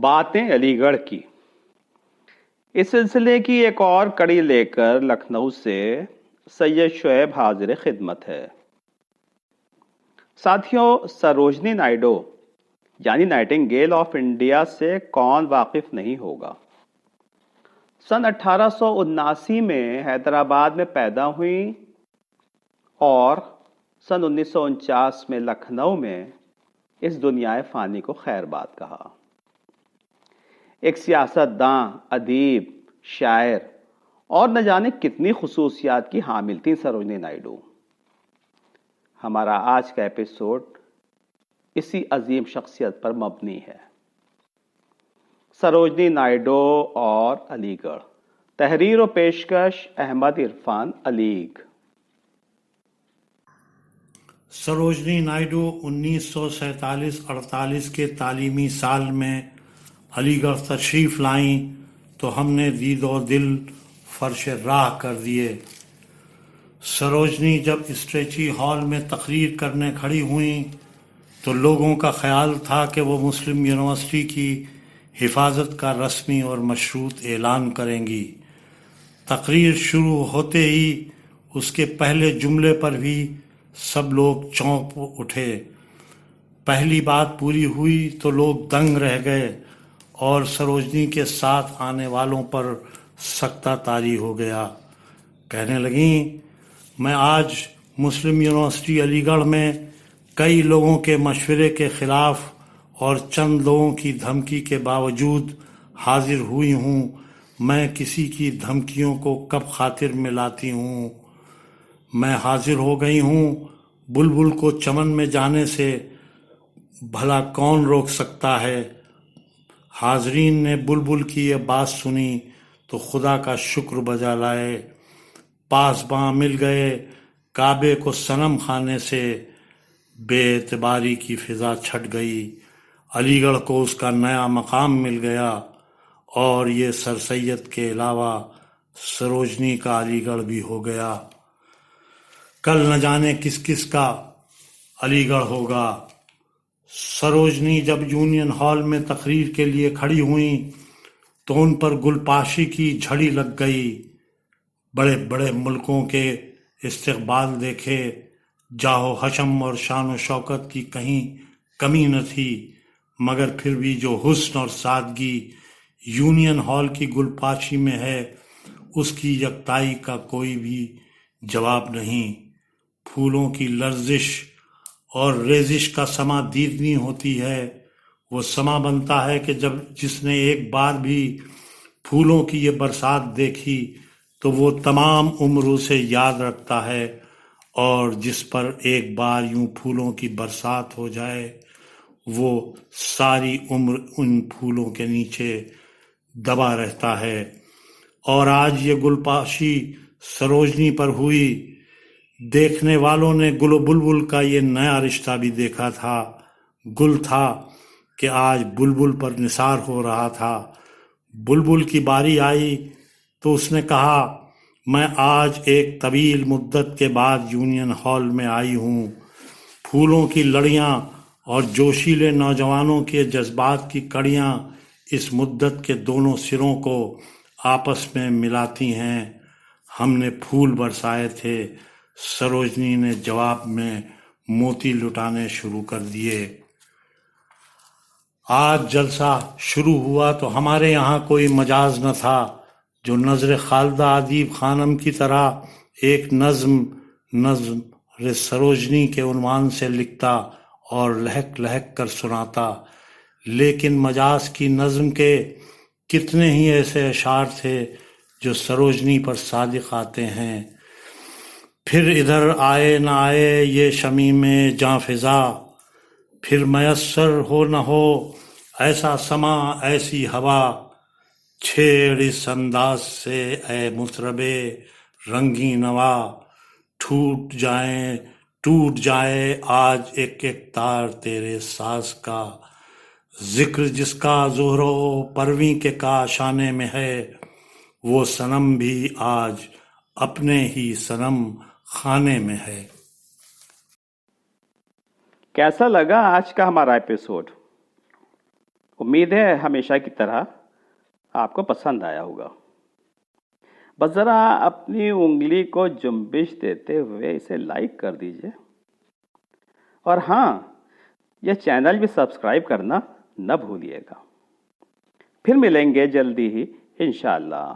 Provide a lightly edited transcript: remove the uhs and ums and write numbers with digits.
باتیں علی گڑھ کی اس سلسلے کی ایک اور کڑی لے کر لکھنؤ سے سید شعیب حاضر خدمت ہے۔ ساتھیوں، سروجنی نائیڈو یعنی نائٹنگیل آف انڈیا سے کون واقف نہیں ہوگا؟ سن 1879 میں حیدرآباد میں پیدا ہوئی اور سن 1949 میں لکھنؤ میں اس دنیائے فانی کو خیر باد کہا۔ ایک سیاست داں، ادیب، شاعر اور نہ جانے کتنی خصوصیات کی حامل تھی سروجنی نائیڈو۔ ہمارا آج کا ایپیسوڈ اسی عظیم شخصیت پر مبنی ہے۔ سروجنی نائیڈو اور علی گڑھ، تحریر و پیشکش احمد عرفان علیگ۔ سروجنی نائیڈو 1947-48 کے تعلیمی سال میں علی گڑھ تشریف لائیں تو ہم نے دید و دل فرش راہ کر دیے۔ سروجنی جب اسٹریچی ہال میں تقریر کرنے کھڑی ہوئیں تو لوگوں کا خیال تھا کہ وہ مسلم یونیورسٹی کی حفاظت کا رسمی اور مشروط اعلان کریں گی۔ تقریر شروع ہوتے ہی اس کے پہلے جملے پر بھی سب لوگ چونک اٹھے۔ پہلی بات پوری ہوئی تو لوگ دنگ رہ گئے اور سروجنی کے ساتھ آنے والوں پر سکتہ طاری ہو گیا۔ کہنے لگیں، میں آج مسلم یونیورسٹی علی گڑھ میں کئی لوگوں کے مشورے کے خلاف اور چند لوگوں کی دھمکی کے باوجود حاضر ہوئی ہوں۔ میں کسی کی دھمکیوں کو کب خاطر میں لاتی ہوں؟ میں حاضر ہو گئی ہوں۔ بلبل کو چمن میں جانے سے بھلا کون روک سکتا ہے؟ حاضرین نے بلبل کی یہ بات سنی تو خدا کا شکر بجا لائے۔ پاسباں مل گئے کعبے کو صنم خانے سے، بے اعتباری کی فضا چھٹ گئی۔ علی گڑھ کو اس کا نیا مقام مل گیا اور یہ سر سید کے علاوہ سروجنی کا علی گڑھ بھی ہو گیا۔ کل نہ جانے کس کس کا علی گڑھ ہوگا۔ سروجنی جب یونین ہال میں تقریر کے لیے کھڑی ہوئیں تو ان پر گل پاشی کی جھڑی لگ گئی۔ بڑے بڑے ملکوں کے استقبال دیکھے، جاہ و حشم اور شان و شوکت کی کہیں کمی نہ تھی، مگر پھر بھی جو حسن اور سادگی یونین ہال کی گل پاشی میں ہے اس کی یکتائی کا کوئی بھی جواب نہیں۔ پھولوں کی لرزش اور ریزش کا سما دیدنی ہوتی ہے۔ وہ سما بنتا ہے کہ جس نے ایک بار بھی پھولوں کی یہ برسات دیکھی تو وہ تمام عمر اسے یاد رکھتا ہے، اور جس پر ایک بار یوں پھولوں کی برسات ہو جائے وہ ساری عمر ان پھولوں کے نیچے دبا رہتا ہے۔ اور آج یہ گل پاشی سروجنی پر ہوئی۔ دیکھنے والوں نے گل و بلبل کا یہ نیا رشتہ بھی دیکھا تھا۔ گل تھا کہ آج بلبل پر نثار ہو رہا تھا۔ بلبل کی باری آئی تو اس نے کہا، میں آج ایک طویل مدت کے بعد یونین ہال میں آئی ہوں۔ پھولوں کی لڑیاں اور جوشیلے نوجوانوں کے جذبات کی کڑیاں اس مدت کے دونوں سروں کو آپس میں ملاتی ہیں۔ ہم نے پھول برسائے تھے، سروجنی نے جواب میں موتی لٹانے شروع کر دیے۔ آج جلسہ شروع ہوا تو ہمارے یہاں کوئی مجاز نہ تھا جو نظر خالدہ ادیب خانم کی طرح ایک نظم سروجنی کے عنوان سے لکھتا اور لہک لہک کر سناتا، لیکن مجاز کی نظم کے کتنے ہی ایسے اشعار تھے جو سروجنی پر صادق آتے ہیں۔ پھر ادھر آئے نہ آئے یہ شمیم جاں فضا، پھر میسر ہو نہ ہو ایسا سما ایسی ہوا، چھیڑ اس انداز سے اے مطرب رنگی نوا، ٹوٹ جائے آج ایک ایک تار تیرے ساز کا، ذکر جس کا زہر و پرویں کے کاشانے میں ہے، وہ صنم بھی آج اپنے ہی صنم خانے میں ہے۔ کیسا لگا آج کا ہمارا ایپیسوڈ؟ امید ہے ہمیشہ کی طرح آپ کو پسند آیا ہوگا. بس ذرا اپنی انگلی کو جنبش دیتے ہوئے اسے لائک کر دیجئے. اور ہاں، یہ چینل بھی سبسکرائب کرنا نہ بھولیے گا. پھر ملیں گے جلدی ہی انشاءاللہ.